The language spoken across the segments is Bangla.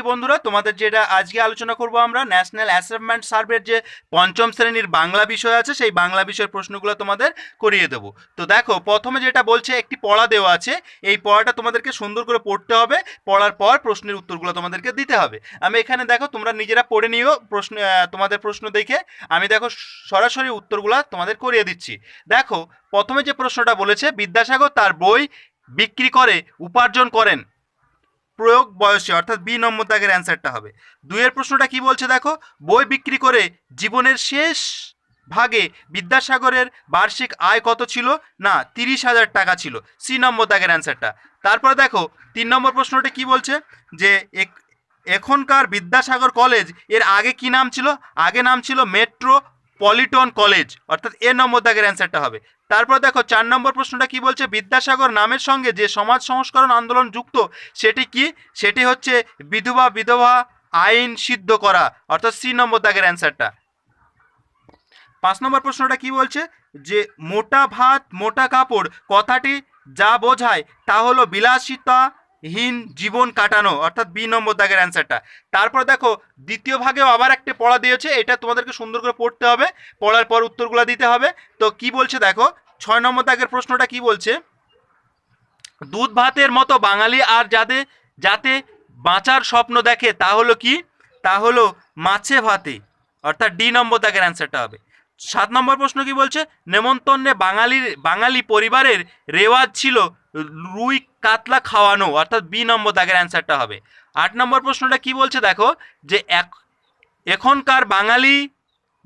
বন্ধুরা, তোমাদের যেটা আজকে আলোচনা করব আমরা ন্যাশনাল অ্যাসেসমেন্ট সার্ভের যে পঞ্চম শ্রেণীর বাংলা বিষয় আছে সেই বাংলা বিষয়ের প্রশ্নগুলো তোমাদের করিয়ে দেবো। তো দেখো, প্রথমে যেটা বলছে একটি পড়া দেওয়া আছে, এই পড়াটা তোমাদেরকে সুন্দর করে পড়তে হবে, পড়ার পর প্রশ্নের উত্তরগুলো তোমাদেরকে দিতে হবে। আমি এখানে দেখো তোমরা নিজেরা পড়ে নিও প্রশ্ন, তোমাদের প্রশ্ন দেখে আমি দেখো সরাসরি উত্তরগুলো তোমাদের করিয়ে দিচ্ছি। দেখো, প্রথমে যে প্রশ্নটা বলেছে, বিদ্যাসাগর তার বই বিক্রি করে উপার্জন করেন প্রয়োগ বয়সে, অর্থাৎ বি নম্বর দাগের অ্যান্সারটা হবে। দুইয়ের প্রশ্নটা কি বলছে দেখো, বই বিক্রি করে জীবনের শেষ ভাগে বিদ্যাসাগরের বার্ষিক আয় কত ছিল? না, 30,000 টাকা ছিল, সি নম্বর দাগের অ্যান্সারটা। তারপরে দেখো 3 নম্বর প্রশ্নটা কি বলছে, যে এখনকার বিদ্যাসাগর কলেজ এর আগে কি নাম ছিল? আগে নাম ছিল মেট্রোপলিটন কলেজ, অর্থাৎ এ নম্বর দাগের অ্যান্সারটা হবে। তারপর দেখো 4 নম্বর প্রশ্নটা কি বলছে, বিদ্যাসাগর নামের সঙ্গে যে সমাজ সংস্করণ আন্দোলন যুক্ত সেটি কি? সেটি হচ্ছে বিধবা আইন সিদ্ধ করা, অর্থাৎ সি নম্বর দাগের অ্যান্সারটা। 5 নম্বর প্রশ্নটা কি বলছে, যে মোটা ভাত মোটা কাপড় কথাটি যা বোঝায় তা হলো বিলাসিতাহীন জীবন কাটানো, অর্থাৎ বি নম্বর দাগের অ্যান্সারটা। তারপর দেখো দ্বিতীয় ভাগেও আবার একটা পড়া দিয়েছে, এটা তোমাদেরকে সুন্দর করে পড়তে হবে, পড়ার পর উত্তরগুলো দিতে হবে। তো কি বলছে দেখো, 6 নম্বর দাগের প্রশ্নটা কি বলছে, দুধ ভাতের মতো বাঙালি আর যাতে বাঁচার স্বপ্ন দেখে তা হলো কি? তা হলো মাছে ভাতে, অর্থাৎ ডি নম্বর দাগের অ্যান্সারটা হবে। 7 নম্বর প্রশ্ন কি বলছে, নেমন্তন্নে বাঙালি পরিবারের রেওয়াজ ছিল রুই কাতলা খাওয়ানো, অর্থাৎ বি নম্বর দাগের অ্যান্সারটা হবে। 8 নম্বর প্রশ্নটা কি বলছে দেখো, যে এখনকার বাঙালি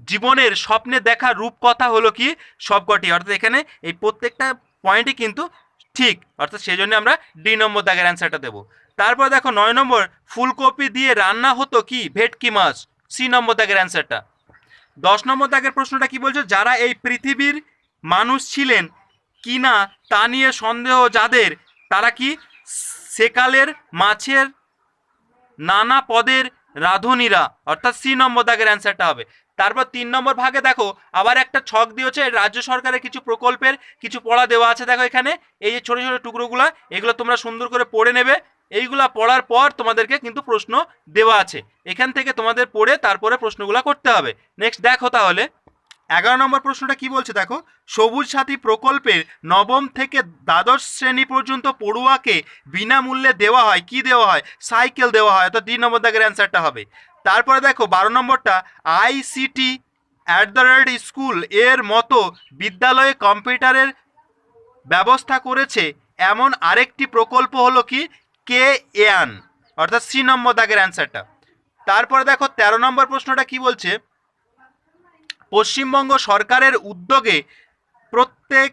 জীবনের স্বপ্নে দেখা রূপকথা হলো কি? সবকটি, অর্থাৎ এখানে এই প্রত্যেকটা পয়েন্টই কিন্তু ঠিক, অর্থাৎ সেই জন্য আমরা ডি নম্বর দাগের অ্যান্সারটা দেবো। তারপর দেখো 9 নম্বর, ফুলকপি দিয়ে রান্না হতো কি? ভেটকি মাছ, সি নম্বর দাগের অ্যান্সারটা। 10 নম্বর দাগের প্রশ্নটা কি বলছে, যারা এই পৃথিবীর মানুষ ছিলেন কি না তা নিয়ে সন্দেহ যাদের, তারা কি? সেকালের মাছের নানা পদের রাঁধুনিরা, অর্থাৎ সি নম্বর দাগের অ্যান্সারটা হবে। তারপর 3 নম্বর ভাগে দেখো আবার একটা ছক দিয়েছে, রাজ্য সরকারের কিছু প্রকল্পের কিছু পড়া দেওয়া আছে। দেখো এখানে এই যে ছোটো ছোটো টুকরোগুলো, এগুলো তোমরা সুন্দর করে পড়ে নেবে। এইগুলা পড়ার পর তোমাদেরকে কিন্তু প্রশ্ন দেওয়া আছে, এখান থেকে তোমাদের পড়ে তারপরে প্রশ্নগুলো করতে হবে। নেক্সট দেখো তাহলে 11 নম্বর প্রশ্নটা কি বলছে দেখো, সবুজ সাথী প্রকল্পের নবম থেকে দ্বাদশ শ্রেণী পর্যন্ত পড়ুয়াকে বিনামূল্যে দেওয়া হয় কি? দেওয়া হয় সাইকেল দেওয়া হয়, অর্থাৎ ডি নম্বর দাগের অ্যান্সারটা হবে। তারপরে দেখো 12 নম্বরটা, ICT স্কুল এর মতো বিদ্যালয়ে কম্পিউটারের ব্যবস্থা করেছে এমন আরেকটি প্রকল্প হলো কি? KAN, অর্থাৎ সি নম্বর দাগের অ্যান্সারটা। তারপরে দেখো 13 নম্বর প্রশ্নটা কি বলছে, পশ্চিমবঙ্গ সরকারের উদ্যোগে প্রত্যেক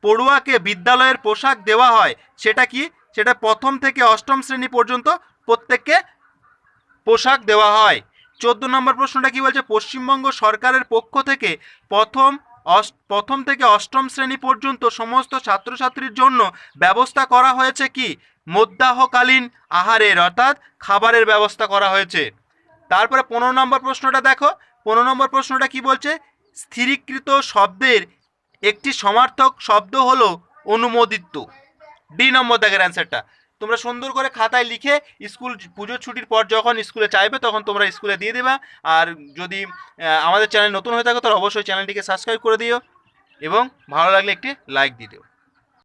পড়ুয়াকে বিদ্যালয়ের পোশাক দেওয়া হয়, সেটা কি? সেটা প্রথম থেকে অষ্টম শ্রেণী পর্যন্ত প্রত্যেককে পোশাক দেওয়া হয়। 14 নম্বর প্রশ্নটা কি বলছে, পশ্চিমবঙ্গ সরকারের পক্ষ থেকে প্রথম থেকে অষ্টম শ্রেণী পর্যন্ত সমস্ত ছাত্রছাত্রীর জন্য ব্যবস্থা করা হয়েছে কি? মধ্যাহ্নকালীন আহারের, অর্থাৎ খাবারের ব্যবস্থা করা হয়েছে। তারপরে 15 নম্বর প্রশ্নটা দেখো, 15 নম্বর প্রশ্নটা কি বলছে, স্থিরীকৃত শব্দের একটি সমার্থক শব্দ হলো অনুমোদিত, ডি নম্বর দাগের অ্যান্সারটা। তোমরা সুন্দর করে খাতায় লিখে স্কুল পুজোর ছুটির পর যখন স্কুলে চাইবে তখন তোমরা স্কুলে দিয়ে দেবা। আর যদি আমাদের চ্যানেল নতুন হয়ে থাকে তাহলে অবশ্যই চ্যানেলটিকে সাবস্ক্রাইব করে দিও এবং ভালো লাগলে একটি লাইক দিয়ে দিও।